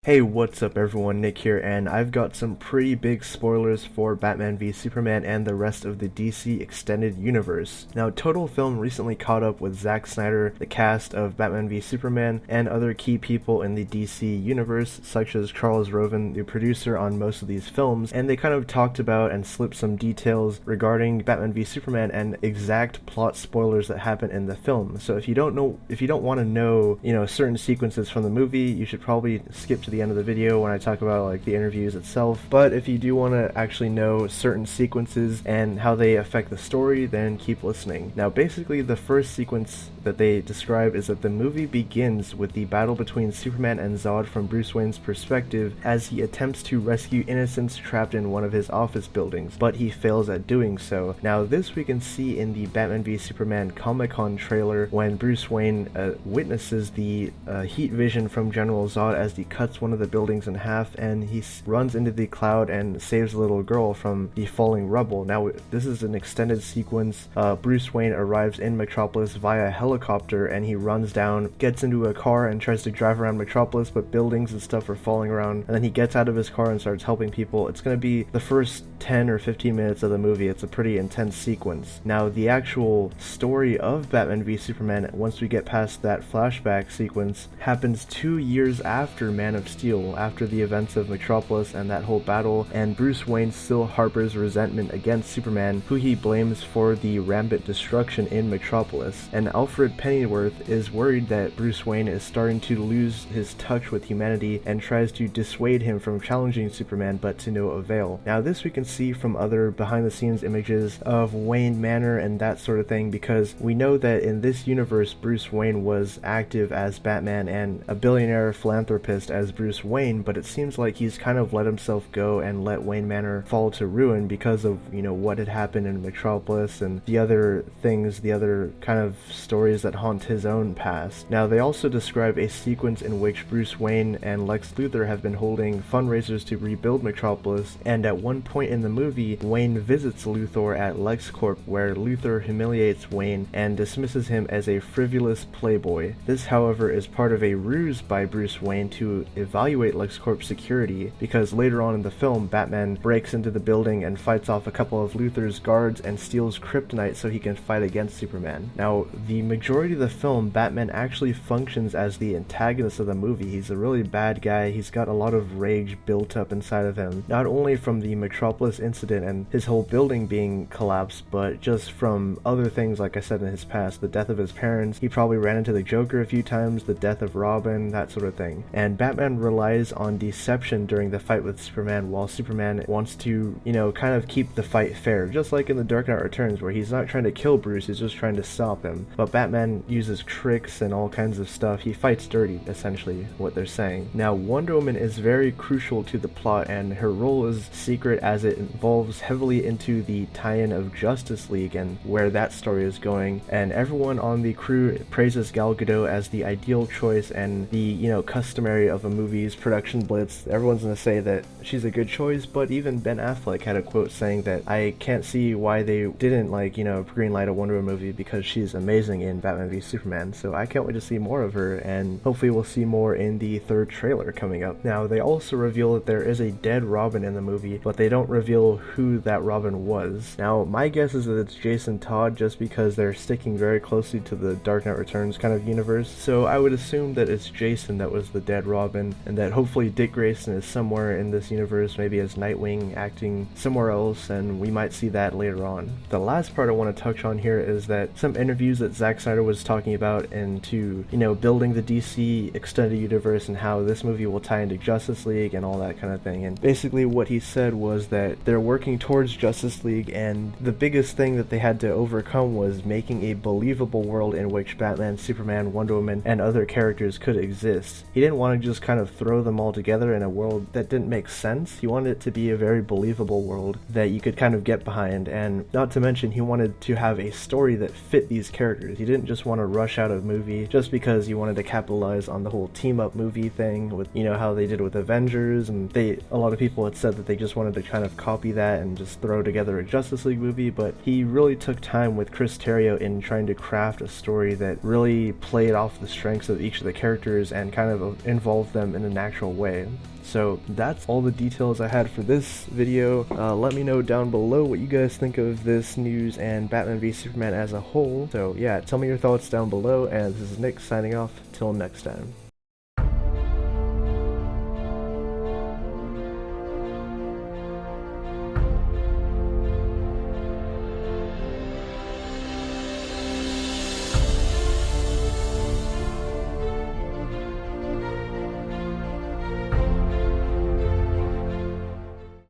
Hey, what's up everyone, Nick here, and I've got some pretty big spoilers for Batman v Superman and the rest of the DC Extended Universe. Now, Total Film recently caught up with Zack Snyder, the cast of Batman v Superman, and other key people in the DC Universe, such as Charles Roven, the producer on most of these films, and they kind of talked about and slipped some details regarding Batman v Superman and exact plot spoilers that happen in the film. So if you don't want to know, certain sequences from the movie, you should probably skip to the end of the video when I talk about like the interviews itself. But if you do want to actually know certain sequences and how they affect the story, then keep listening. Now, basically the first sequence that they describe is that the movie begins with the battle between Superman and Zod from Bruce Wayne's perspective as he attempts to rescue innocents trapped in one of his office buildings, but he fails at doing so. Now, this we can see in the Batman v Superman Comic-Con trailer when Bruce Wayne witnesses the heat vision from General Zod as he cuts one of the buildings in half, and he runs into the cloud and saves a little girl from the falling rubble. Now, this is an extended sequence. Bruce Wayne arrives in Metropolis via helicopter, and he runs down, gets into a car and tries to drive around Metropolis, but buildings and stuff are falling around, and then he gets out of his car and starts helping people. It's going to be the first 10 or 15 minutes of the movie. It's a pretty intense sequence. Now, the actual story of Batman v Superman, once we get past that flashback sequence, happens 2 years after Man of Steel, after the events of Metropolis and that whole battle, and Bruce Wayne still harbors resentment against Superman, who he blames for the rampant destruction in Metropolis. And Alfred Pennyworth is worried that Bruce Wayne is starting to lose his touch with humanity and tries to dissuade him from challenging Superman, but to no avail. Now, this we can see from other behind-the-scenes images of Wayne Manor and that sort of thing, because we know that in this universe Bruce Wayne was active as Batman and a billionaire philanthropist as Bruce Wayne, but it seems like he's kind of let himself go and let Wayne Manor fall to ruin because of, what had happened in Metropolis and the other things, the other kind of stories that haunt his own past. Now, they also describe a sequence in which Bruce Wayne and Lex Luthor have been holding fundraisers to rebuild Metropolis, and at one point in the movie, Wayne visits Luthor at LexCorp, where Luthor humiliates Wayne and dismisses him as a frivolous playboy. This, however, is part of a ruse by Bruce Wayne to evaluate LexCorp's security, because later on in the film, Batman breaks into the building and fights off a couple of Luthor's guards and steals kryptonite so he can fight against Superman. Now, the majority of the film, Batman actually functions as the antagonist of the movie. He's a really bad guy. He's got a lot of rage built up inside of him, not only from the Metropolis incident and his whole building being collapsed, but just from other things, like I said, in his past. The death of his parents, he probably ran into the Joker a few times, the death of Robin, that sort of thing. And Batman relies on deception during the fight with Superman, while Superman wants to, kind of keep the fight fair, just like in The Dark Knight Returns, where he's not trying to kill Bruce, he's just trying to stop him. But Batman uses tricks and all kinds of stuff. He fights dirty, essentially, what they're saying. Now, Wonder Woman is very crucial to the plot, and her role is secret as it involves heavily into the tie-in of Justice League and where that story is going. And everyone on the crew praises Gal Gadot as the ideal choice and the, customary of a movie's production blitz. Everyone's gonna say that she's a good choice, but even Ben Affleck had a quote saying that I can't see why they didn't greenlight a Wonder Woman movie, because she's amazing in Batman v Superman. So I can't wait to see more of her, and hopefully we'll see more in the third trailer coming up. Now, they also reveal that there is a dead Robin in the movie, but they don't reveal who that Robin was. Now, my guess is that it's Jason Todd, just because they're sticking very closely to the Dark Knight Returns kind of universe. So I would assume that it's Jason that was the dead Robin, and that hopefully Dick Grayson is somewhere in this universe, maybe as Nightwing, acting somewhere else, and we might see that later on. The last part I want to touch on here is that some interviews that Zack Snyder was talking about into, building the DC Extended Universe and how this movie will tie into Justice League and all that kind of thing. And basically what he said was that they're working towards Justice League, and the biggest thing that they had to overcome was making a believable world in which Batman, Superman, Wonder Woman, and other characters could exist. He didn't want to just kind of throw them all together in a world that didn't make sense. He wanted it to be a very believable world that you could kind of get behind, and not to mention he wanted to have a story that fit these characters. He didn't just want to rush out a movie just because he wanted to capitalize on the whole team up movie thing with, you know, how they did with Avengers, and a lot of people had said that they just wanted to kind of copy that and just throw together a Justice League movie, but he really took time with Chris Terrio in trying to craft a story that really played off the strengths of each of the characters and kind of involved them in a natural way. So that's all the details I had for this video. Let me know down below what you guys think of this news and Batman v Superman as a whole. So yeah, tell me your thoughts down below, and this is Nick signing off. Till next time.